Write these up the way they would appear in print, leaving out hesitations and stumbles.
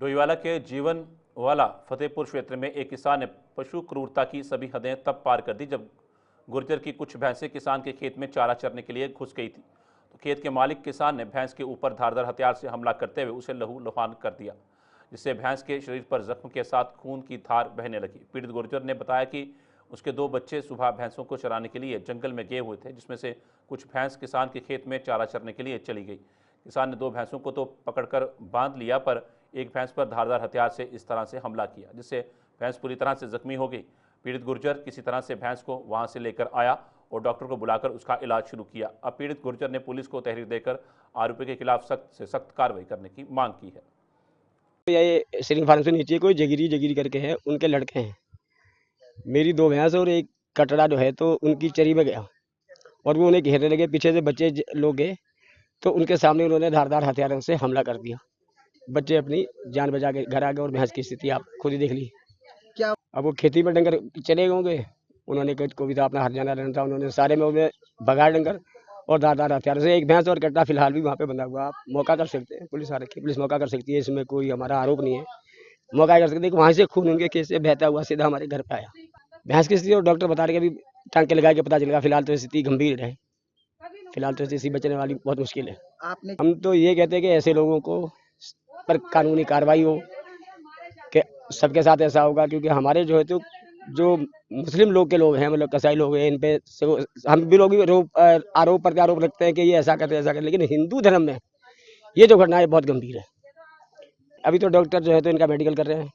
डोईवाला के जीवनवाला फतेहपुर क्षेत्र में एक किसान ने पशु क्रूरता की सभी हदें तब पार कर दी जब गुर्जर की कुछ भैंसें किसान के खेत में चारा चरने के लिए घुस गई थी। तो खेत के मालिक किसान ने भैंस के ऊपर धारदार हथियार से हमला करते हुए उसे लहूलुहान कर दिया, जिससे भैंस के शरीर पर जख्म के साथ खून की धार बहने लगी। पीड़ित गुर्जर ने बताया कि उसके 2 बच्चे सुबह भैंसों को चराने के लिए जंगल में गए हुए थे, जिसमें से कुछ भैंस किसान के खेत में चारा चरने के लिए चली गई। किसान ने 2 भैंसों को तो पकड़कर बांध लिया, पर एक भैंस पर धारदार हथियार से इस तरह से हमला किया जिससे भैंस पूरी तरह से जख्मी हो गई। पीड़ित गुर्जर किसी तरह से भैंस को वहां से लेकर आया और डॉक्टर को बुलाकर उसका इलाज शुरू किया। अब पीड़ित गुर्जर ने पुलिस को तहरीर देकर आरोपी के खिलाफ सख्त से सख्त कार्रवाई करने की मांग की है। ये श्री फार्म से नीचे कोई जगीरी करके है, उनके लड़के हैं। मेरी 2 भैंस और एक कटड़ा जो है तो उनकी चरी में गया और वो उन्हें घेरने लगे। पीछे से बच्चे लोग गए तो उनके सामने उन्होंने धारदार हथियारों से हमला कर दिया। बच्चे अपनी जान बचा के घर आ गए और भैंस की स्थिति आप खुद ही देख ली। क्या अब वो खेती में डंगर चले होंगे, उन्होंने को भी था अपना हरियाणा रहना था, उन्होंने सारे में उन्हें भगा डंगर और धारदार हथियारों से। एक भैंस और कट्टा फिलहाल भी वहाँ पे बंधा हुआ। आप मौका कर सकते हैं, पुलिस आ रखी है, पुलिस मौका कर सकती है, इसमें कोई हमारा आरोप नहीं है। मौका कर सकते हैं। वहाँ से खून उनके खेत से बहता हुआ सीधा हमारे घर पे आया। भैंस की स्थिति और डॉक्टर बता रहे कि अभी टांके लगा के पता चलेगा। फिलहाल तो स्थिति गंभीर है, फिलहाल तो स्थिति बचने वाली बहुत मुश्किल है। आपने हम तो ये कहते हैं कि ऐसे लोगों को पर कानूनी कार्रवाई हो कि सबके साथ ऐसा होगा, क्योंकि हमारे जो है तो जो मुस्लिम लोग के लोग हैं, मतलब कसाई लोग हैं, इन पे हम भी लोग आरोप प्रत्यारोप रखते हैं कि ये ऐसा करते ऐसा करते, लेकिन हिंदू धर्म में ये जो घटना है बहुत गंभीर है। अभी तो डॉक्टर जो है तो इनका मेडिकल कर रहे हैं,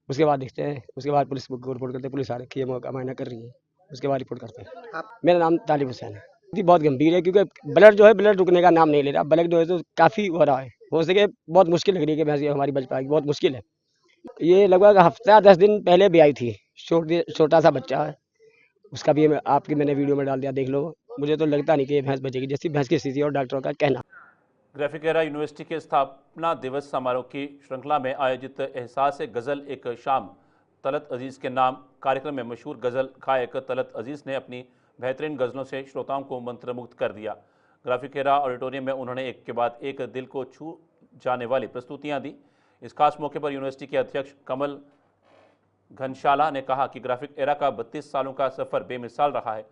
उसके बाद देखते हैं, उसके बाद पुलिस को रिपोर्ट करते हैं। पुलिस आ रखी है, मौका मायना कर रही है, उसके बाद रिपोर्ट करते हैं। मेरा नाम तालिब हुसैन है। स्थिति बहुत गंभीर है क्योंकि ब्लड जो है ब्लड रुकने का नाम नहीं ले रहा। ब्लड जो है तो काफ़ी हो रहा है, हो सके बहुत मुश्किल लग रही है कि भैंस हमारी बच पाएगी, बहुत मुश्किल है। ये लगभग हफ्ता 10 दिन पहले भी आई थी, छोटा सा बच्चा है उसका भी मैंने वीडियो में डाल दिया, देख लो। मुझे तो लगता नहीं कि ये भैंस बचेगी, जैसी भैंस की स्थिति और डॉक्टरों का कहना। ग्राफिकेरा यूनिवर्सिटी के स्थापना दिवस समारोह की श्रृंखला में आयोजित एहसास गज़ल एक शाम तलत अजीज़ के नाम कार्यक्रम में मशहूर गज़ल गायक तलत अजीज़ ने अपनी बेहतरीन गज़लों से श्रोताओं को मंत्रमुग्ध कर दिया। ग्राफिकेरा ऑडिटोरियम में उन्होंने एक के बाद एक दिल को छू जाने वाली प्रस्तुतियां दी। इस खास मौके पर यूनिवर्सिटी के अध्यक्ष कमल घनशाला ने कहा कि ग्राफिक एरा का 32 सालों का सफ़र बेमिसाल रहा है।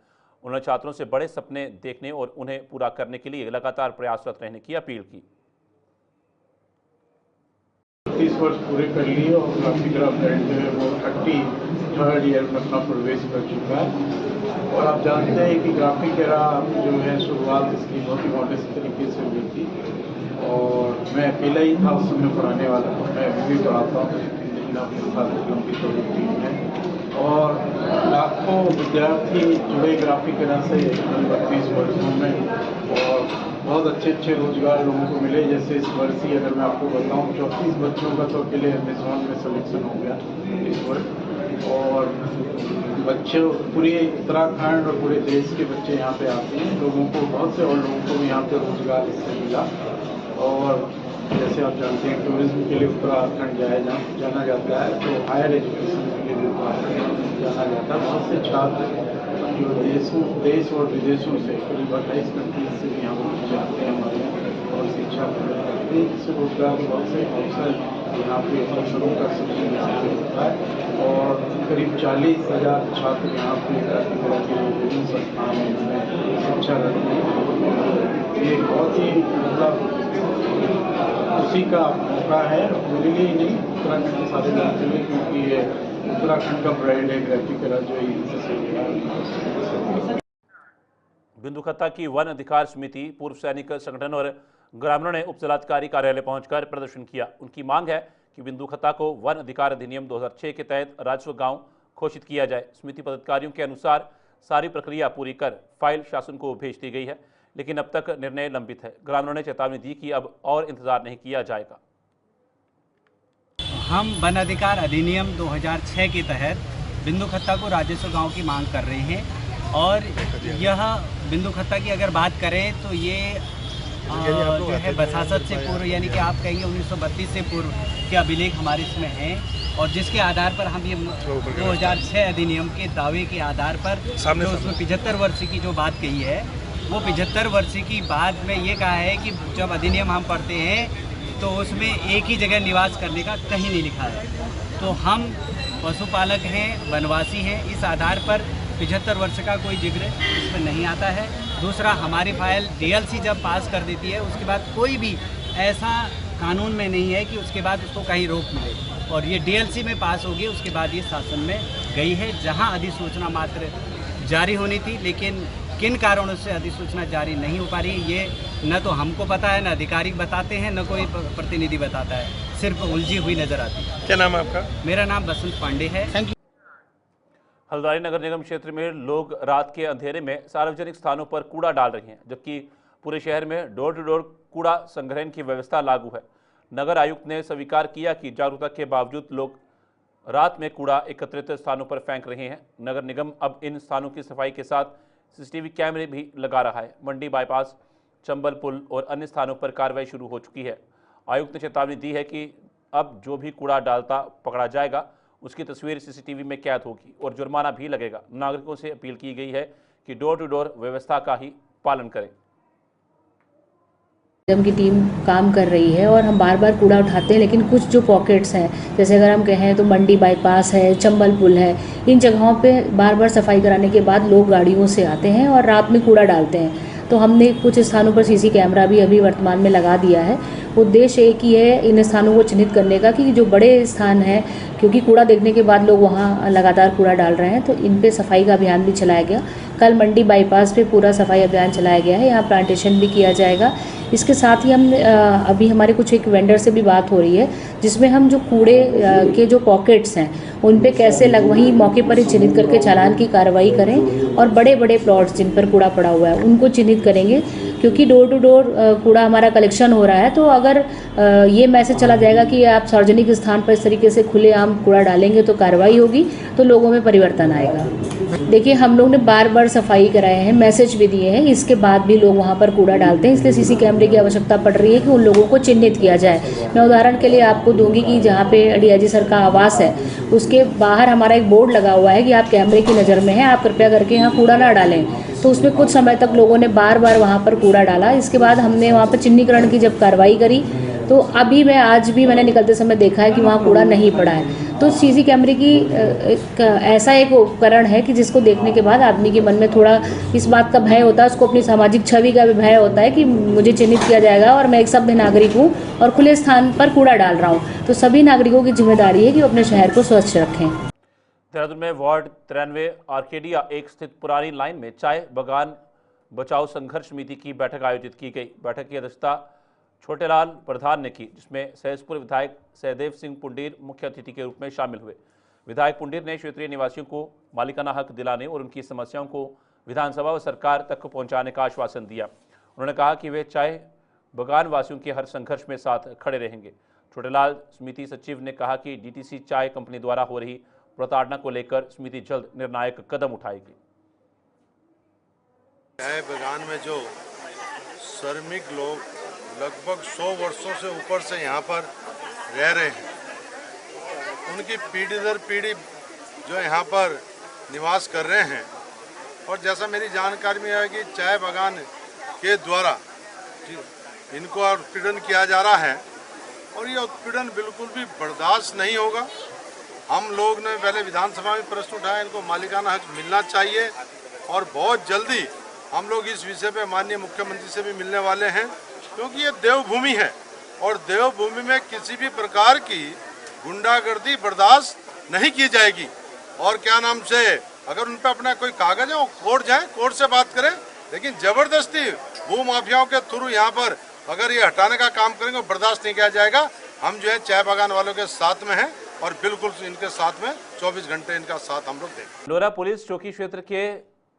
उन्होंने छात्रों से बड़े सपने देखने और उन्हें पूरा करने के लिए लगातार प्रयासरत रहने की अपील की। 30 वर्ष पूरे कर लिए और ग्राफिकेरा ब्रांड जो है वो 33rd ईयर में अपना प्रवेश कर चुका है। और आप जानते हैं कि ग्राफिकेरा जो है शुरुआत इसकी बहुत ही मॉडेस्ट तरीके से हुई थी और मैं अकेला ही था उस समय पढ़ाने वाला। मैं अभी भी पढ़ाता हूँ, अपने साथ लंबी थोड़ी टीम है और लाखों विद्यार्थी जुड़े ग्राफिकेरा से 32 वर्षों में और बहुत अच्छे रोजगार लोगों को मिले। जैसे इस वर्ष ही अगर मैं आपको बताऊं 34 बच्चों का तो अकेले अमेजॉन में सिलेक्शन हो गया इस वर्ष और बच्चे पूरे उत्तराखंड और पूरे देश के बच्चे यहाँ पे आते हैं। लोगों को बहुत से और लोगों को यहाँ पे रोजगार इससे मिला और जैसे आप जानते हैं टूरिज्म के लिए उत्तराखंड जाना जाता है, तो हायर एजुकेशन के लिए भी उत्तराखंड जाना जाता है। बहुत से छात्र जो देश और विदेशों से करीब 28 कंट्रीज से भी यहाँ जाते हैं हमारे और शिक्षा करते हैं, जिससे रोजगार के बहुत से अवसर यहाँ पे अवसरों का सृजन होता है और करीब 40,000 छात्र यहाँ पे विभिन्न संस्थानों में शिक्षा करते हैं। ये बहुत ही मतलब उसी का मौका है मेरे लिए नहीं, उत्तराखंड के सारे राज्य में, क्योंकि ये उत्तराखंड का ब्रांड है ग्राफिकेरा जो बिंदुखत्ता की वन अधिकार समिति, पूर्व सैनिक संगठन और ग्रामीणों ने उप जिलाधिकारी कार्यालय पहुंचकर प्रदर्शन किया। उनकी मांग है कि बिंदुखत्ता को वन अधिकार अधिनियम 2006 के तहत राजस्व गांव घोषित किया जाए। समिति पदाधिकारियों के अनुसार सारी प्रक्रिया पूरी कर फाइल शासन को भेज दी गई है, लेकिन अब तक निर्णय लंबित है। ग्रामीणों ने चेतावनी दी कि अब और इंतजार नहीं किया जाएगा। हम वन अधिकार अधिनियम 2006 के तहत बिंदुखत्ता को राजस्व गांव की मांग कर रहे हैं और यह बिंदुखत्ता की अगर बात करें तो ये जो है बसासत से पूर्व यानी कि आप कहेंगे 1932 से पूर्व के अभिलेख हमारे इसमें हैं और जिसके आधार पर हम ये 2006 अधिनियम के दावे के आधार पर जो उसमें 75 वर्ष की जो बात कही है वो 75 वर्ष की बात में ये कहा है कि जब अधिनियम हम पढ़ते हैं तो उसमें एक ही जगह निवास करने का कहीं नहीं लिखा है। तो हम पशुपालक हैं, वनवासी हैं, इस आधार पर 75 वर्ष का कोई जिक्र इसमें नहीं आता है। दूसरा, हमारी फाइल डीएलसी जब पास कर देती है उसके बाद कोई भी ऐसा कानून में नहीं है कि उसके बाद उसको कहीं रोक मिले, और ये डीएलसी में पास होगी उसके बाद ये शासन में गई है, जहां अधिसूचना मात्र जारी होनी थी, लेकिन किन कारणों से अधिसूचना जारी नहीं हो पा रही ये न तो हमको पता है, न अधिकारी बताते हैं, न कोई प्रतिनिधि बताता है, सिर्फ उलझी हुई नजर आती है। क्या नाम है आपका? मेरा नाम बसंत पांडे है। Thank you. हल्द्वानी नगर निगम क्षेत्र में लोग रात के अंधेरे में सार्वजनिक स्थानों पर कूड़ा डाल रहे हैं, जबकि पूरे शहर में डोर टू डोर कूड़ा संग्रहण की व्यवस्था लागू है। नगर आयुक्त ने स्वीकार किया कि जागरूकता के बावजूद लोग रात में कूड़ा एकत्रित स्थानों पर फेंक रहे हैं। नगर निगम अब इन स्थानों की सफाई के साथ सीसीटीवी कैमरे भी लगा रहा है। मंडी बाईपास, चंबल पुल और अन्य स्थानों पर कार्रवाई शुरू हो चुकी है। आयुक्त ने चेतावनी दी है कि अब जो भी कूड़ा डालता पकड़ा जाएगा उसकी तस्वीर सीसीटीवी में कैद होगी और जुर्माना भी लगेगा। नागरिकों से अपील की गई है कि डोर टू डोर व्यवस्था का ही पालन करें। निगम की टीम काम कर रही है और हम बार बार कूड़ा उठाते हैं, लेकिन कुछ जो पॉकेट्स हैं, जैसे अगर हम कहें तो मंडी बाईपास है, चंबल पुल है, इन जगहों पे बार बार सफाई कराने के बाद लोग गाड़ियों से आते हैं और रात में कूड़ा डालते हैं। तो हमने कुछ स्थानों पर सीसी कैमरा भी अभी वर्तमान में लगा दिया है। उद्देश्य एक ही है इन स्थानों को चिन्हित करने का कि जो बड़े स्थान हैं, क्योंकि कूड़ा देखने के बाद लोग वहाँ लगातार कूड़ा डाल रहे हैं, तो इन पे सफाई का अभियान भी चलाया गया। कल मंडी बाईपास पे पूरा सफाई अभियान चलाया गया है, यहाँ प्लांटेशन भी किया जाएगा। इसके साथ ही हम अभी हमारे कुछ एक वेंडर से भी बात हो रही है, जिसमें हम जो कूड़े के जो पॉकेट्स हैं उन पे कैसे वहीं मौके पर ही चिन्हित करके चालान की कार्रवाई करें, और बड़े बड़े प्लॉट्स जिन पर कूड़ा पड़ा हुआ है उनको चिन्हित करेंगे, क्योंकि डोर टू डोर कूड़ा हमारा कलेक्शन हो रहा है। तो अगर ये मैसेज चला जाएगा कि आप सार्वजनिक स्थान पर इस तरीके से खुलेआम कूड़ा डालेंगे तो कार्रवाई होगी, तो लोगों में परिवर्तन आएगा। देखिए, हम लोग ने बार बार सफाई कराए हैं, मैसेज भी दिए हैं, इसके बाद भी लोग वहाँ पर कूड़ा डालते हैं, इसलिए सीसी कैमरे की आवश्यकता पड़ रही है कि उन लोगों को चिन्हित किया जाए। मैं उदाहरण के लिए आपको दूंगी कि जहाँ पे डीआईजी सर का आवास है उसके बाहर हमारा एक बोर्ड लगा हुआ है कि आप कैमरे की नज़र में हैं, आप कृपया करके यहाँ कूड़ा ना डालें। तो उसमें कुछ समय तक लोगों ने बार बार वहाँ पर कूड़ा डाला। इसके बाद हमने वहाँ पर चिन्हीकरण की जब कार्रवाई करी, तो आज भी मैंने निकलते समय देखा है कि वहाँ कूड़ा नहीं पड़ा है। तो सीसी कैमरे की ऐसा एक उपकरण है कि जिसको देखने के बाद आदमी के मन में थोड़ा इस बात का भय होता है, उसको अपनी सामाजिक छवि का भी भय होता है कि मुझे चिन्हित किया जाएगा और मैं एक सभ्य नागरिक हूँ और खुले स्थान पर कूड़ा डाल रहा हूँ। तो सभी नागरिकों की जिम्मेदारी है कि वो अपने शहर को स्वच्छ रखें। देहरादून में वार्ड 93 आर्केडिया एक स्थित पुरानी लाइन में चाय बगान बचाओ संघर्ष समिति की बैठक आयोजित की गई। बैठक की अध्यक्षता छोटेलाल प्रधान ने की, जिसमें सहसपुर विधायक सहदेव सिंह पुंडीर मुख्य अतिथि के रूप में शामिल हुए। विधायक पुंडीर ने क्षेत्रीय निवासियों को मालिकाना हक दिलाने और उनकी समस्याओं को विधानसभा व सरकार तक पहुंचाने का आश्वासन दिया। उन्होंने कहा कि वे चाय बगान वासियों के हर संघर्ष में साथ खड़े रहेंगे। छोटेलाल समिति सचिव ने कहा कि डीटीसी चाय कंपनी द्वारा हो रही प्रताड़ना को लेकर समिति जल्द निर्णायक कदम उठाएगी। चाय बगान में जो श्रमिक लोग लगभग 100 वर्षों से ऊपर से यहाँ पर रह रहे हैं, उनकी पीढ़ी दर पीढ़ी जो यहाँ पर निवास कर रहे हैं, और जैसा मेरी जानकारी में है कि चाय बगान के द्वारा इनको उत्पीड़न किया जा रहा है, और ये उत्पीड़न बिल्कुल भी बर्दाश्त नहीं होगा। हम लोग ने पहले विधानसभा में प्रश्न उठाया, इनको मालिकाना हक मिलना चाहिए, और बहुत जल्दी हम लोग इस विषय पे माननीय मुख्यमंत्री से भी मिलने वाले हैं, क्योंकि ये देवभूमि है और देवभूमि में किसी भी प्रकार की गुंडागर्दी बर्दाश्त नहीं की जाएगी। और क्या नाम से अगर उन पर अपना कोई कागज है वो कोर्ट जाए, कोर्ट से बात करें, लेकिन जबरदस्ती भू माफियाओं के थ्रू यहाँ पर अगर ये हटाने का काम करेंगे बर्दाश्त नहीं किया जाएगा। हम जो है चाय बागान वालों के साथ में हैं और बिल्कुल इनके साथ में 24 घंटे इनका साथ हम लोग देंगे। लोरा पुलिस चौकी क्षेत्र के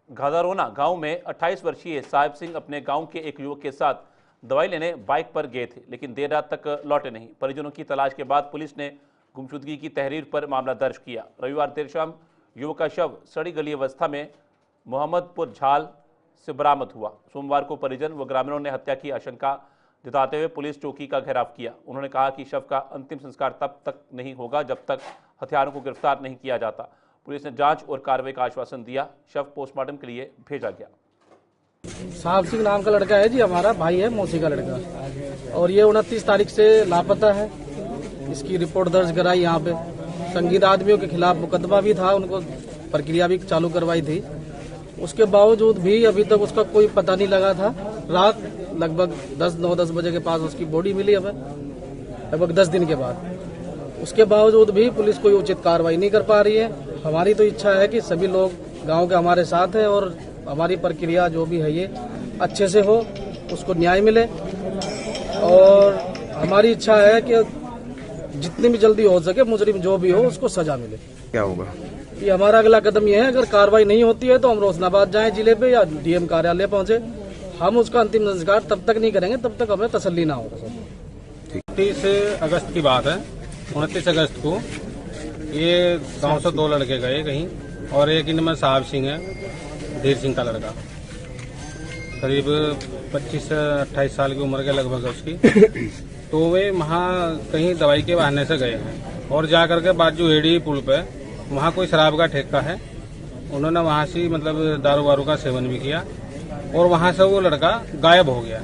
घादारोना गांव में 28 वर्षीय साहिब सिंह अपने गांव के एक युवक के साथ दवाई लेने बाइक पर गए थे, लेकिन देर रात तक लौटे नहीं। परिजनों की तलाश के बाद पुलिस ने गुमशुदगी की तहरीर पर मामला दर्ज किया। रविवार देर शाम युवक का शव सड़ी गली अवस्था में मोहम्मदपुर झाल से बरामद हुआ। सोमवार को परिजन व ग्रामीणों ने हत्या की आशंका जताते हुए पुलिस चौकी का घेराव किया। उन्होंने कहा कि शव का अंतिम संस्कार तब तक नहीं होगा जब तक हत्यारों को गिरफ्तार नहीं किया जाता। पुलिस ने जांच और कार्रवाई का आश्वासन दिया। शव पोस्टमार्टम के लिए भेजा गया। साहब सिंह नाम का लड़का है जी, हमारा भाई है, मौसी का लड़का। और ये 29 तारीख से लापता है। इसकी रिपोर्ट दर्ज कराई यहाँ पे। संगीत आदमियों के खिलाफ मुकदमा भी था, उनको प्रक्रिया भी चालू करवाई थी। उसके बावजूद भी अभी तक उसका कोई पता नहीं लगा था। रात लगभग 9-10 बजे के पास उसकी बॉडी मिली हमें, लगभग 10 दिन के बाद। उसके बावजूद भी पुलिस कोई उचित कार्रवाई नहीं कर पा रही है। हमारी तो इच्छा है कि सभी लोग गांव के हमारे साथ हैं और हमारी प्रक्रिया जो भी है ये अच्छे से हो, उसको न्याय मिले। और हमारी इच्छा है कि जितनी भी जल्दी हो सके मुजरिम जो भी हो उसको सजा मिले। क्या होगा ये हमारा अगला कदम ये है, अगर कार्रवाई नहीं होती है तो हम रोशनाबाद जाएं जिले पे या डीएम कार्यालय पहुंचे। हम उसका अंतिम संस्कार तब तक नहीं करेंगे तब तक हमें तसल्ली ना होगा। 29 अगस्त की बात है। 29 अगस्त को ये गांव से 2 लड़के गए कहीं, और एक इनमें साहब सिंह है, धीर सिंह का लड़का, करीब 25 से 28 साल की उम्र के लगभग है उसकी। तो वे वहाँ कहीं दवाई के बहाने से गए हैं और जाकर के बाजू हेड़ी पुल पे वहाँ कोई शराब का ठेका है, उन्होंने वहाँ से मतलब दारू वारू का सेवन भी किया और वहाँ से वो लड़का गायब हो गया।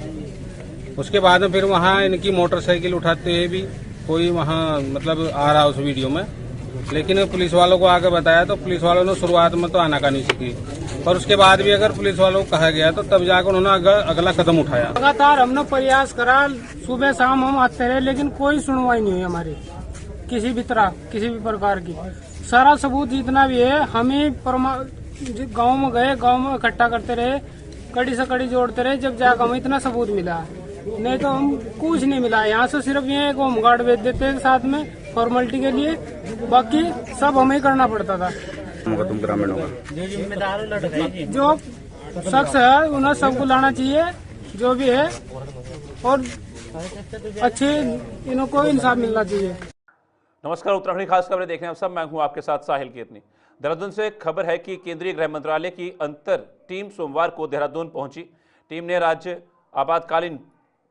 उसके बाद में फिर वहाँ इनकी मोटरसाइकिल उठाते हुए भी कोई वहाँ मतलब आ रहा उस वीडियो में, लेकिन पुलिस वालों को आके बताया तो पुलिस वालों ने शुरुआत में तो आनाकानी की, और उसके बाद भी अगर पुलिस वालों को कहा गया तो तब जाकर उन्होंने अगला कदम उठाया। लगातार हमने प्रयास करा, सुबह शाम हम आते रहे, लेकिन कोई सुनवाई नहीं हुई हमारी किसी भी तरह, किसी भी प्रकार की। सारा सबूत जितना भी है हमें गांव में गए, गांव में इकट्ठा करते रहे, कड़ी से कड़ी जोड़ते रहे, जब जाकर हमें इतना सबूत मिला। नहीं तो हम कुछ नहीं मिला। यहाँ से सिर्फ ये एक होमगार्ड भेज देते हैं साथ में फॉर्मेलिटी के लिए, बाकी सब हमें करना पड़ता था। तुम ग्रामीण होगा जो शख्स है उन्हें सबको लाना चाहिए जो भी है, और अच्छे इनको इंसाफ मिलना चाहिए। नमस्कार, उत्तराखंड खास खबरें देख रहे हैं आप सब। मैं हूं आपके साथ साहिल केतनी। देहरादून से खबर है कि केंद्रीय गृह मंत्रालय की अंतर टीम सोमवार को देहरादून पहुंची। टीम ने राज्य आपातकालीन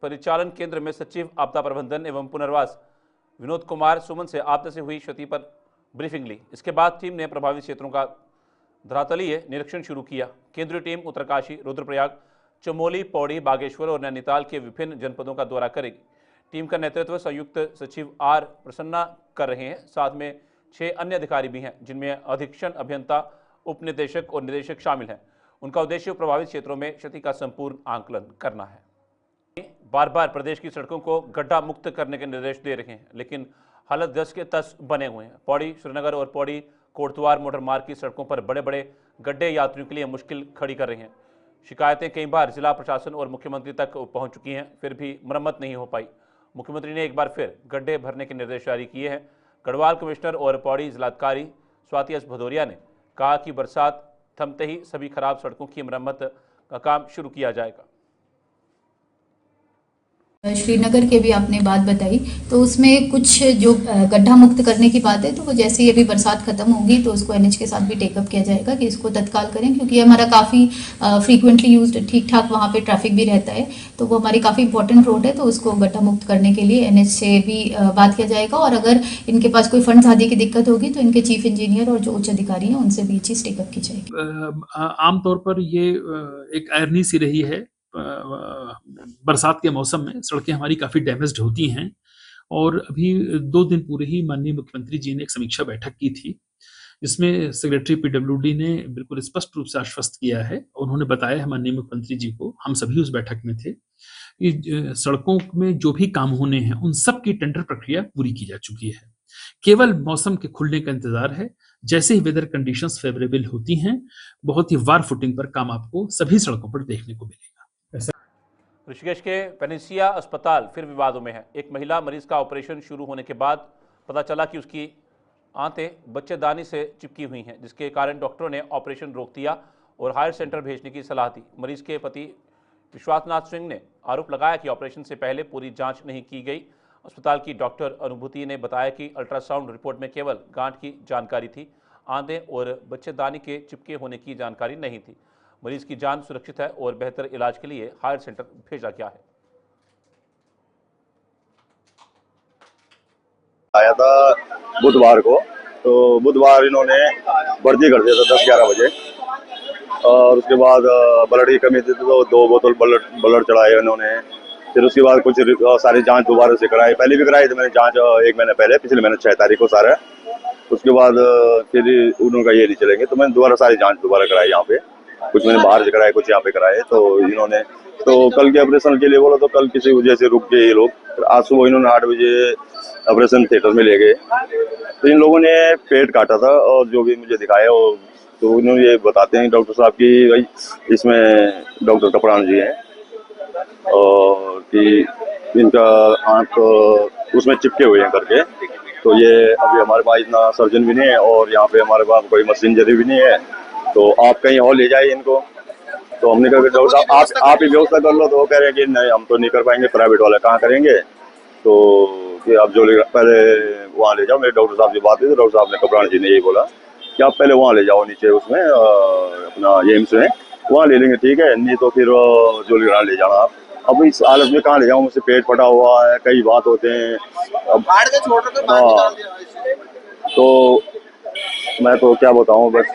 परिचालन केंद्र में सचिव आपदा प्रबंधन एवं पुनर्वास विनोद कुमार सुमन से आपदा से हुई क्षति पर ब्रीफिंग ली। इसके बाद टीम ने प्रभावित क्षेत्रों का धरातलीय निरीक्षण शुरू किया। केंद्रीय टीम उत्तरकाशी, रुद्रप्रयाग, चमोली, पौड़ी, बागेश्वर और नैनीताल के विभिन्न जनपदों का दौरा करेगी। टीम का नेतृत्व संयुक्त सचिव आर प्रसन्ना कर रहे हैं। साथ में 6 अन्य अधिकारी भी हैं, जिनमें अधीक्षण अभियंता, उप निदेशक और निदेशक शामिल हैं। उनका उद्देश्य प्रभावित क्षेत्रों में क्षति का संपूर्ण आंकलन करना है। बार बार प्रदेश की सड़कों को गड्ढा मुक्त करने के निर्देश दे रहे हैं, लेकिन हालत दस के तस बने हुए हैं। पौड़ी, श्रीनगर और पौड़ी कोटद्वार मोटर मार्ग की सड़कों पर बड़े बड़े गड्ढे यात्रियों के लिए मुश्किल खड़ी कर रहे हैं। शिकायतें कई बार जिला प्रशासन और मुख्यमंत्री तक पहुंच चुकी हैं, फिर भी मरम्मत नहीं हो पाई। मुख्यमंत्री ने एक बार फिर गड्ढे भरने के निर्देश जारी किए हैं। गढ़वाल कमिश्नर और पौड़ी जिलाधिकारी स्वाति एस भदौरिया ने कहा कि बरसात थमते ही सभी खराब सड़कों की मरम्मत का काम शुरू किया जाएगा। श्रीनगर के भी आपने बात बताई, तो उसमें कुछ जो गड्ढा मुक्त करने की बात है, तो वो जैसे ही अभी बरसात खत्म होगी तो उसको एनएच के साथ भी टेकअप किया जाएगा कि इसको तत्काल करें, क्योंकि हमारा काफ़ी फ्रीक्वेंटली यूज्ड, ठीक ठाक वहाँ पे ट्रैफिक भी रहता है, तो वो हमारी काफ़ी इंपॉर्टेंट रोड है, तो उसको गड्ढा मुक्त करने के लिए एनएच से भी बात किया जाएगा। और अगर इनके पास कोई फंड्स आदि की दिक्कत होगी तो इनके चीफ इंजीनियर और जो उच्च अधिकारी हैं उनसे भी चीज़ टेकअप की जाएगी। आमतौर पर ये एक आयरनी सी रही है, बरसात के मौसम में सड़कें हमारी काफ़ी डैमेज्ड होती हैं, और अभी 2 दिन पूर्व ही माननीय मुख्यमंत्री जी ने एक समीक्षा बैठक की थी, जिसमें सेक्रेटरी पीडब्ल्यूडी ने बिल्कुल स्पष्ट रूप से आश्वस्त किया है। उन्होंने बताया है माननीय मुख्यमंत्री जी को, हम सभी उस बैठक में थे, कि सड़कों में जो भी काम होने हैं उन सब की टेंडर प्रक्रिया पूरी की जा चुकी है। केवल मौसम के खुलने का इंतजार है। जैसे ही वेदर कंडीशंस फेवरेबल होती हैं, बहुत ही वार फुटिंग पर काम आपको सभी सड़कों पर देखने को मिलेगा। ऋषिकेश के पेनिसिया अस्पताल फिर विवादों में है। एक महिला मरीज का ऑपरेशन शुरू होने के बाद पता चला कि उसकी आंतें बच्चेदानी से चिपकी हुई हैं, जिसके कारण डॉक्टरों ने ऑपरेशन रोक दिया और हायर सेंटर भेजने की सलाह दी। मरीज के पति विश्वासनाथ सिंह ने आरोप लगाया कि ऑपरेशन से पहले पूरी जांच नहीं की गई। अस्पताल की डॉक्टर अनुभूति ने बताया कि अल्ट्रासाउंड रिपोर्ट में केवल गांठ की जानकारी थी, आंतें और बच्चेदानी के चिपके होने की जानकारी नहीं थी। मरीज की जान सुरक्षित है और बेहतर इलाज के लिए हायर सेंटर भेजा गया है। आया था बुधवार को, तो बुधवार इन्होंने भर्ती कर दिया था 10-11 बजे। और उसके बाद ब्लड की कमी थी तो 2 बोतल ब्लड चढ़ाए उन्होंने। फिर उसके बाद कुछ सारी जांच दोबारा से कराई, पहले भी कराई थी मैंने जांच 1 महीने पहले, पिछले महीने 6 तारीख को सारा। उसके बाद फिर उन्होंने कहा ये नहीं चलेंगे, तो मैंने दोबारा सारी जांच दोबारा कराई यहाँ पे। कुछ मैंने बाहर से कराए, कुछ यहाँ पे कराए। तो इन्होंने तो कल के ऑपरेशन के लिए बोला, तो कल किसी वजह से रुक गए ये लोग। फिर आज सुबह इन्होंने 8 बजे ऑपरेशन थिएटर में ले गए। तो इन लोगों ने पेट काटा था, और जो भी मुझे दिखाया वो तो इन्होंने ये बताते हैं डॉक्टर साहब की भाई इसमें डॉक्टर कपड़ान जी हैं, और कि इनका आँख उसमें चिपके हुए हैं करके। तो ये अभी हमारे पास इतना सर्जन भी नहीं है, और यहाँ पे हमारे पास कोई मशीनरी भी नहीं है, तो आप कहीं और ले जाइए इनको। तो हमने कहा कि डॉक्टर साहब आप ही व्यवस्था कर लो। तो वो कह रहे हैं कि नहीं हम तो नहीं कर पाएंगे, प्राइवेट वाले कहाँ करेंगे। तो कि आप जो पहले वहाँ ले जाओ, मेरे डॉक्टर साहब से बात हुई, तो डॉक्टर साहब ने कपड़ान जी ने यही बोला कि आप पहले वहाँ ले जाओ नीचे उसमें अपना एम्स में, वहाँ ले लेंगे ठीक है, नहीं तो फिर जोलीग्रांट ले जाना आप। अब इस हालत में कहाँ ले जाऊँ, मुझसे पेट फटा हुआ है, कई बात होते हैं। अब हाँ, तो मैं तो क्या बताऊँ, बस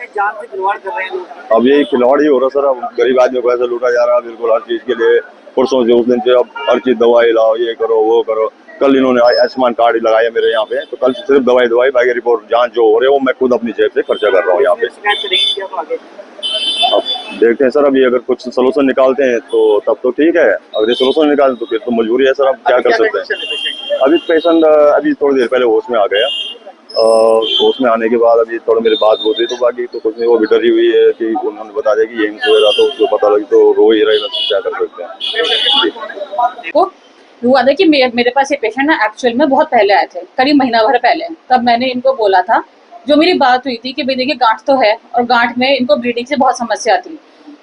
अब यही खिलवाड़ ही हो रहा सर। अब गरीब आदमी को ऐसा लूटा जा रहा है बिल्कुल हर चीज़ के लिए। पुरसों से उस दिन से अब हर चीज़ दवाई लाओ, ये करो वो करो। कल इन्होंने आयुष्मान कार्ड ही लगाया मेरे यहाँ पे, तो कल सिर्फ दवाई बाकी रिपोर्ट जांच जो हो रही है वो मैं खुद अपनी जेब से खर्चा कर रहा हूँ यहाँ पे। अब देखते हैं सर, अभी अगर कुछ सोल्यूशन निकालते हैं तो तब तो ठीक है, अगर ये सोल्यूशन निकालते तो फिर तो मजबूरी है सर। अब क्या कर सकते हैं। अभी पेशेंट अभी थोड़ी देर पहले होश में आ गया, और होश में आने के बाद अभी थोड़ा मेरी बात होती, तो बाकी तो कुछ नहीं, वो भी डरी हुई है कि उन्होंने बता दिया कि एम्स वगैरह, तो उसको पता लगी तो रो ही रही, बस क्या कर सकते हैं। हुआ था कि मेरे पास ये पेशेंट ना एक्चुअल में बहुत पहले आए थे, करीब महीना भर पहले। तब मैंने इनको बोला था, जो मेरी बात हुई थी कि भाई देखिए गांठ तो है, और गांठ में इनको ब्लीडिंग से बहुत समस्या थी,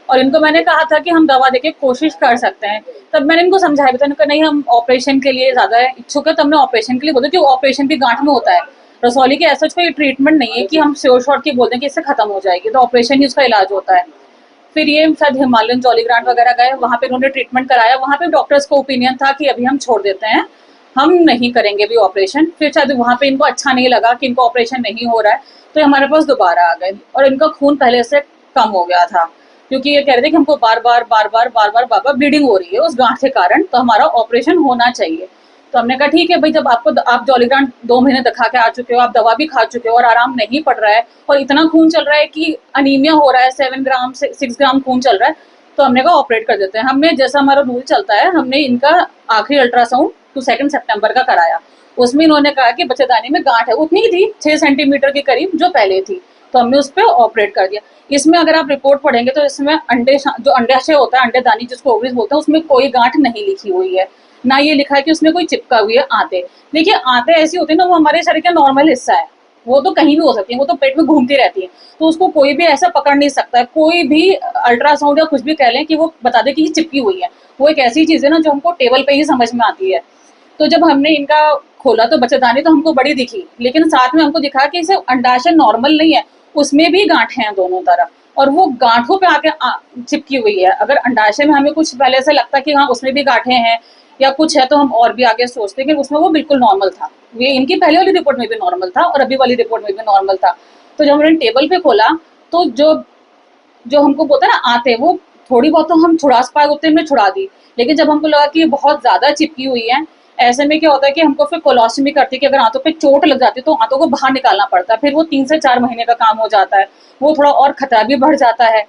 और इनको मैंने कहा था कि हम दवा देके कोशिश कर सकते हैं। तब मैंने इनको समझाया भी था, इनको नहीं हम ऑपरेशन के लिए ज़्यादा इच्छुक है, तो हमने ऑपरेशन के लिए बोला कि ऑपरेशन भी गांठ में होता है। रसौली के ऐसा कोई ट्रीटमेंट नहीं है कि हम श्योर शॉर्ट की बोलते हैं कि इससे खत्म हो जाएगी, तो ऑपरेशन ही उसका इलाज होता है। फिर ये शायद हिमालयन जॉलीग्रांट वगैरह गए, वहाँ पे उन्होंने ट्रीटमेंट कराया। वहाँ पे डॉक्टर्स को ओपिनियन था कि अभी हम छोड़ देते हैं, हम नहीं करेंगे भी ऑपरेशन। फिर शायद वहाँ पे इनको अच्छा नहीं लगा कि इनको ऑपरेशन नहीं हो रहा है, तो हमारे पास दोबारा आ गए, और इनका खून पहले से कम हो गया था, क्योंकि ये कह रहे थे कि हमको बार बार ब्लीडिंग हो रही है उस गांठ के कारण, तो हमारा ऑपरेशन होना चाहिए। तो हमने कहा ठीक है भाई, जब आप जॉलीग्रांट 2 महीने दिखा के आ चुके हो, आप दवा भी खा चुके हो और आराम नहीं पड़ रहा है, और इतना खून चल रहा है कि अनीमिया हो रहा है, 7 ग्राम से 6 ग्राम खून चल रहा है, तो हमने कहा ऑपरेट कर देते हैं। हमने जैसा हमारा रूल चलता है, हमने इनका आखिरी अल्ट्रासाउंड 2 सितंबर का कराया। उसमें इन्होंने कहा कि बच्चेदानी में गांठ है, उतनी ही थी 6 सेंटीमीटर के करीब जो पहले थी, तो हमने उस पर ऑपरेट कर दिया। इसमें अगर आप रिपोर्ट पढ़ेंगे तो इसमें जो अंडाशय होता है, अंडेदानी जिसको ओवरीज बोलते हैं, उसमें कोई गांठ नहीं लिखी हुई है, ना ये लिखा है कि उसमें कोई चिपका हुई है आंतें। देखिए आंतें ऐसी होती है ना, वो हमारे शरीर का नॉर्मल हिस्सा है, वो तो कहीं भी हो सकती है, वो तो पेट में घूमती रहती है, तो उसको कोई भी ऐसा पकड़ नहीं सकता है। कोई भी अल्ट्रासाउंड या कुछ भी कह लें कि वो बता दे कि ये चिपकी हुई है, वो एक ऐसी चीज़ है ना जो हमको टेबल पे ही समझ में आती है। तो जब हमने इनका खोला तो बच्चेदानी तो हमको बड़ी दिखी, लेकिन साथ में हमको दिखा कि इसे अंडाशय नॉर्मल नहीं है, उसमें भी गांठें हैं दोनों तरफ, और वो गांठों पे आके चिपकी हुई है। अगर अंडाशय में हमें कुछ पहले से लगता कि हाँ उसमें भी गांठें हैं या कुछ है, तो हम और भी आगे सोचते कि उसमें वो बिल्कुल नॉर्मल था। ये इनकी पहले वाली रिपोर्ट में भी नॉर्मल था और अभी वाली रिपोर्ट में भी नॉर्मल था। तो जब हमने टेबल पे खोला तो जो हमको बोलता है ना आते, वो थोड़ी बहुत तो हम छुड़ा पाए, उतने में छुड़ा दी, लेकिन जब हमको लगा कि बहुत ज्यादा चिपकी हुई है, ऐसे में क्या होता है कि हमको फिर कोलोस्टमी करती है कि अगर आंतों पे चोट लग जाती है तो आंतों को बाहर निकालना पड़ता है, फिर वो 3 से 4 महीने का काम हो जाता है, वो थोड़ा और खतरा भी बढ़ जाता है।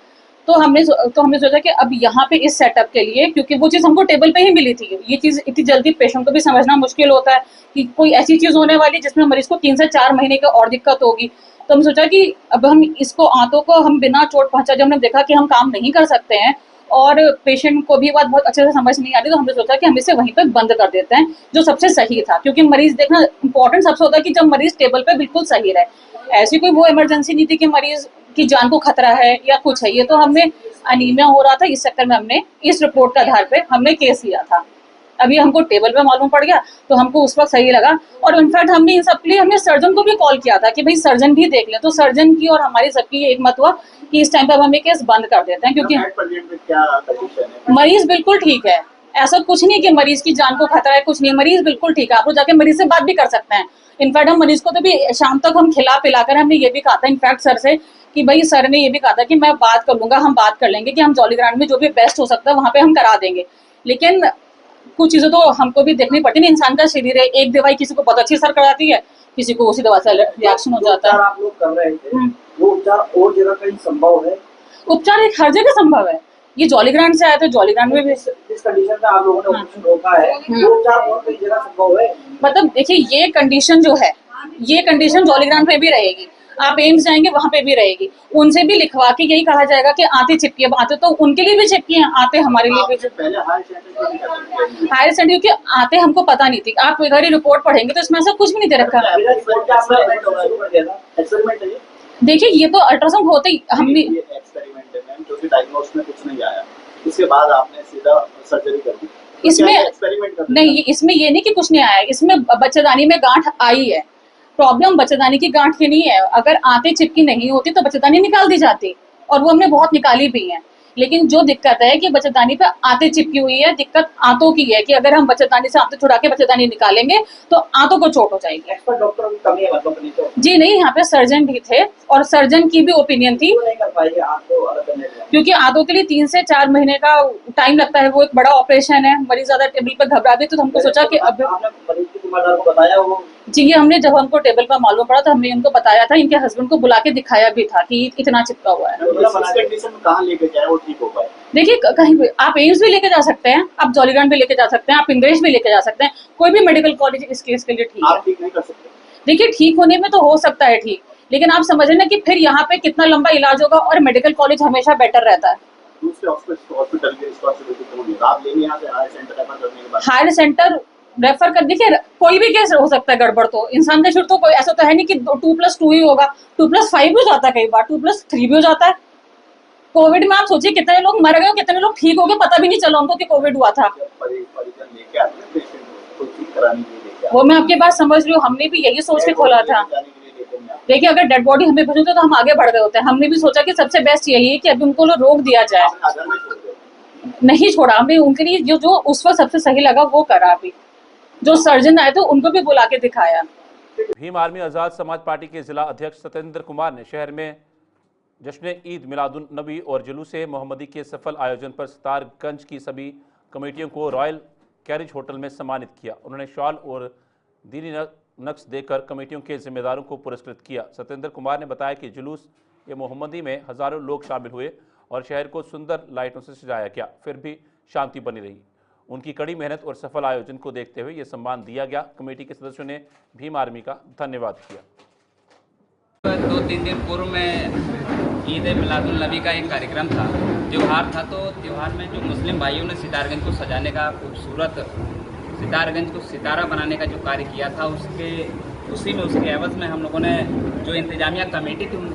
तो हमने सोचा कि अब यहाँ पे इस सेटअप के लिए, क्योंकि वो चीज़ हमको टेबल पे ही मिली थी, ये चीज़ इतनी जल्दी पेशेंट को भी समझना मुश्किल होता है कि कोई ऐसी चीज़ होने वाली जिसमें मरीज को 3 से 4 महीने का और दिक्कत होगी। तो हम सोचा कि अब हम इसको आंतों को हम बिना चोट पहुंचा, जब हमने देखा कि हम काम नहीं कर सकते हैं और पेशेंट को भी बात बहुत अच्छे से समझ नहीं आ रही, तो हमने सोचा कि हम इसे वहीं पे बंद कर देते हैं, जो सबसे सही था। क्योंकि मरीज देखना इंपॉर्टेंट सबसे होता है कि जब मरीज टेबल पे बिल्कुल सही रहे। ऐसी कोई वो इमरजेंसी नहीं थी कि मरीज की जान को खतरा है या कुछ है। ये तो हमने अनीमिया हो रहा था, इस चक्कर में हमने इस रिपोर्ट के आधार पे हमने केस लिया था। अभी हमको टेबल पे मालूम पड़ गया तो हमको उस वक्त सही लगा, और इनफैक्ट हमने इन सब के लिए हमने सर्जन को भी कॉल किया था कि भाई सर्जन भी देख लें। तो सर्जन की और हमारी सबकी एक मत हुआ कि इस टाइम पे अब हम ये केस बंद कर देते हैं, क्योंकि मरीज बिल्कुल ठीक है, ऐसा कुछ नहीं कि मरीज की जान को खतरा है, कुछ नहीं, मरीज बिल्कुल ठीक है। आप लोग जाके मरीज से बात भी कर सकते हैं। इनफैक्ट हम मरीज को तो भी शाम तक हम खिला पिला कर हमने ये भी कहा था इनफैक्ट सर से कि भाई सर ने ये भी कहा था कि मैं बात कर लूंगा, हम बात कर लेंगे कि हम जॉलीग्रांट में जो भी बेस्ट हो सकता है वहाँ पे हम करा देंगे। लेकिन कुछ चीज़ें तो हमको भी देखनी पड़ती है, इंसान का शरीर है, एक दवाई किसी को बहुत अच्छी असर कराती है, किसी को उसी दवा से रिएक्शन हो जाता है। आप लोग कर रहे थे वो उपचार और जगह कहीं संभव है? उपचार एक हर जगह संभव है, ये जॉलीग्रांट से आया तो जॉलीग्रांट में भी इस कंडीशन में आप लोगों ने ऑपरेशन रोका है, वो उपचार और कई जगह संभव है? मतलब देखिए ये कंडीशन जो है, ये कंडीशन जॉलीग्रांट पे भी रहेगी, आप एम्स जाएंगे वहां पे भी रहेगी, उनसे भी लिखवा के यही कहा जाएगा कि आते चिपकी, अब आते तो उनके लिए भी चिपकी हैं, आते हमारे लिए भी। पहले हायर सेंटर क्योंकि आते हमको पता नहीं थी, आप इधर ही रिपोर्ट पढ़ेंगे तो इसमें ऐसा कुछ भी नहीं दे रखा। देखिए ये तो अल्ट्रासाउंड होते ही हम भी एक्सपेरिमेंट है मैम, जो कि डायग्नोस में कुछ नहीं आया, इसके बाद आपने सीधा सर्जरी कर दी। इसमें नहीं, इसमें ये नहीं कि कुछ नहीं आया, इसमें बच्चेदानी में गांठ आई है। प्रॉब्लम बच्चेदानी की गांठ की नहीं है, अगर आंतें चिपकी नहीं होती तो बच्चेदानी निकाल दी जाती, और वो हमने बहुत निकाली भी है। लेकिन जो दिक्कत है कि बच्चेदानी पे आंतें चिपकी हुई है, दिक्कत आंतों की है कि अगर हम बच्चेदानी से आंतें छुड़ा के बच्चेदानी निकालेंगे तो आंतों को चोट हो जाएगी। डॉक्टर की कमी है मतलब नहीं तो? जी नहीं, यहाँ पे सर्जन भी थे और सर्जन की भी ओपिनियन थी, क्योंकि आंतों के लिए 3 से 4 महीने का टाइम लगता है, वो एक बड़ा ऑपरेशन है, मरीज ज्यादा टेबल पर घबरा गए तो हमको सोचा कि अब बताया वो जी, ये हमने जब हमको टेबल पर मालूम पड़ा तो हमने उनको बताया था, इनके हस्बैंड को बुला के दिखाया भी था कि इतना चिपका हुआ है। कहाँ लेके जाए वो ठीक हो पाए? देखिए कहीं भी आप एम्स भी लेके जा सकते हैं, आप जॉलीग्रांट भी लेके जा सकते हैं, आप इंग्लिश भी लेके जा सकते हैं, कोई भी मेडिकल कॉलेज इस केस के लिए ठीक है। आप ठीक नहीं कर सकते? देखिए ठीक होने में तो हो सकता है ठीक, लेकिन आप समझ लेना कि फिर यहाँ पे कितना लंबा इलाज होगा, और मेडिकल कॉलेज हमेशा बेटर रहता है। दूसरे हॉस्पिटल की रिस्पॉन्सिबिलिटी आप लेंगे यहाँ से हायर सेंटर रेफर करने के बाद? हायर सेंटर रेफर कर, देखिए कोई भी केस हो सकता है गड़बड़, तो इंसान का शुरू तो कोई ऐसा तो है नहीं कि 2+2 ही होगा, 2+5 भी हो जाता है, कई बार 2+3 भी हो जाता है। कोविड में आप सोचिए कितने लोग मर गए, कितने लोग ठीक हो गए, पता भी नहीं चला उनको कि कोविड हुआ था। वो मैं आपकी बात समझ रही हूँ, हमने भी यही सोच के खोला था। देखिए अगर डेड बॉडी हमें भेजोगे तो हम आगे बढ़ गए होते हैं, हमने भी सोचा कि सबसे बेस्ट यही है कि अभी उनको रोक दिया जाए, नहीं छोड़ा हमने, उनके लिए जो उस वक्त सबसे सही लगा वो करा। अभी जो सर्जन आए थे उनको भी बुला के दिखाया। भीम आर्मी आज़ाद समाज पार्टी के जिला अध्यक्ष सत्येंद्र कुमार ने शहर में जश्न ईद मिलादुन नबी और जुलूस मोहम्मदी के सफल आयोजन पर सितारगंज की सभी कमेटियों को रॉयल कैरिज होटल में सम्मानित किया। उन्होंने शॉल और दीनी नक्श देकर कमेटियों के जिम्मेदारों को पुरस्कृत किया। सत्येंद्र कुमार ने बताया कि जुलूस मोहम्मदी में हज़ारों लोग शामिल हुए और शहर को सुंदर लाइटों से सजाया गया, फिर भी शांति बनी रही। उनकी कड़ी मेहनत और सफल आयोजन को देखते हुए ये सम्मान दिया गया। कमेटी के सदस्यों ने भीम आर्मी का धन्यवाद किया। 2-3 दिन पूर्व में ईद मिलादुल नबी का एक कार्यक्रम था, त्यौहार था, तो त्यौहार में जो मुस्लिम भाइयों ने सितारगंज को सजाने का, खूबसूरत सितारगंज को सितारा बनाने का जो कार्य किया था, उसी में उसके एवज में हम लोगों ने जो इंतजामिया कमेटी थी उन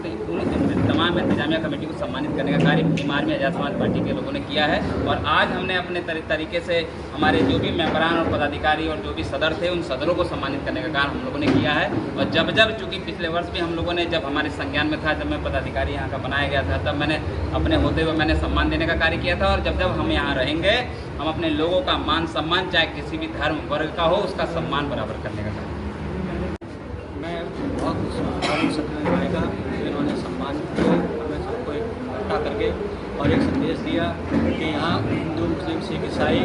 तमाम इंतजामिया कमेटी को सम्मानित करने का कार्य भीम आर्मी आज़ाद समाज पार्टी के लोगों ने किया है। और आज हमने अपने तरीके से हमारे जो भी मेंबरान और पदाधिकारी और जो भी सदर थे उन सदरों को सम्मानित करने का कार्य हम लोगों ने किया है। और जब चूँकि पिछले वर्ष भी हम लोगों ने, जब हमारे संज्ञान में था, जब मैं पदाधिकारी यहाँ का बनाया गया था, तब मैंने अपने होते हुए मैंने सम्मान देने का कार्य किया था। और जब हम यहाँ रहेंगे, हम अपने लोगों का मान सम्मान, चाहे किसी भी धर्म वर्ग का हो, उसका सम्मान बराबर करने का कार्य। मैं बहुत सत्येंद्र भाई का, इन्होंने सम्मान किया, हमें सबको इकट्ठा करके और एक संदेश दिया कि यहाँ हिंदू मुस्लिम सिख ईसाई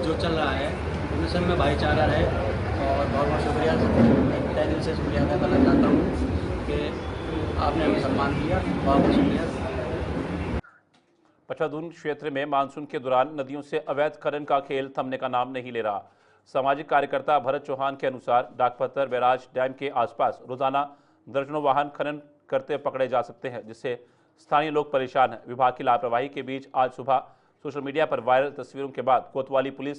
जो चल रहा है उनमें सब में भाईचारा रहे। और बहुत बहुत शुक्रिया, मैं तहे दिल से शुक्रिया अदा करना चाहता हूँ कि आपने हमें सम्मान दिया, बहुत बहुत शुक्रिया। पछादून क्षेत्र में मानसून के दौरान नदियों से अवैध खनन का खेल थमने का नाम नहीं ले रहा। सामाजिक कार्यकर्ता भरत चौहान के अनुसार डाकपत्थर बैराज डैम के आसपास रोजाना दर्जनों वाहन खनन करते पकड़े जा सकते हैं, जिससे स्थानीय लोग परेशान हैं। विभाग की लापरवाही के बीच आज सुबह सोशल मीडिया पर वायरल तस्वीरों के बाद कोतवाली पुलिस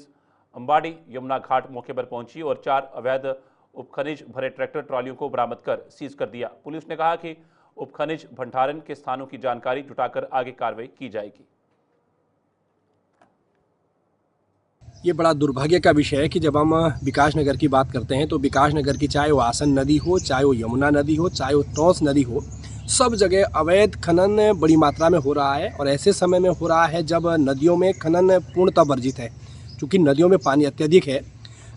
अंबाड़ी यमुना घाट मौके पर पहुंची और 4 अवैध उपखनिज भरे ट्रैक्टर ट्रॉलियों को बरामद कर सीज कर दिया। पुलिस ने कहा कि उपखनिज भंडारण के स्थानों की जानकारी जुटाकर आगे कार्रवाई की जाएगी। ये बड़ा दुर्भाग्य का विषय है कि जब हम विकास नगर की बात करते हैं तो विकास नगर की, चाहे वो आसन नदी हो, चाहे वो यमुना नदी हो, चाहे वो टोंस नदी हो, सब जगह अवैध खनन बड़ी मात्रा में हो रहा है। और ऐसे समय में हो रहा है जब नदियों में खनन पूर्णतः वर्जित है, क्योंकि नदियों में पानी अत्यधिक है।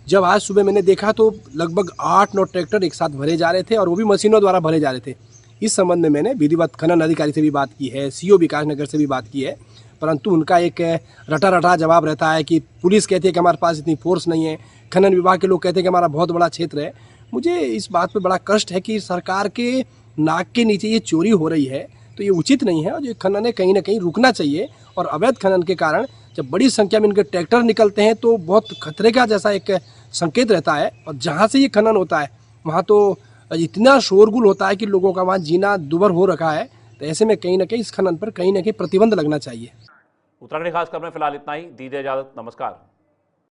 जब आज सुबह मैंने देखा तो लगभग 8-9 ट्रैक्टर एक साथ भरे जा रहे थे, और वो भी मशीनों द्वारा भरे जा रहे थे। इस संबंध में मैंने विधिवत खनन अधिकारी से भी बात की है, सीओ विकास नगर से भी बात की है, परंतु उनका एक रटा जवाब रहता है कि पुलिस कहती है कि हमारे पास इतनी फोर्स नहीं है, खनन विभाग के लोग कहते हैं कि हमारा बहुत बड़ा क्षेत्र है। मुझे इस बात पे बड़ा कष्ट है कि सरकार के नाक के नीचे ये चोरी हो रही है, तो ये उचित नहीं है और ये खनन है कहीं ना कहीं रुकना चाहिए। और अवैध खनन के कारण जब बड़ी संख्या में इनके ट्रैक्टर निकलते हैं तो बहुत खतरे का जैसा एक संकेत रहता है, और जहाँ से ये खनन होता है वहाँ तो इतना शोरगुल होता है कि लोगों का वहाँ जीना दुभर हो रखा है। तो ऐसे में कहीं ना कहीं इस खनन पर कहीं ना कहीं प्रतिबंध लगना चाहिए। उत्तराखंड खास खबर में फिलहाल इतना ही। दीजिए इजाजत, नमस्कार।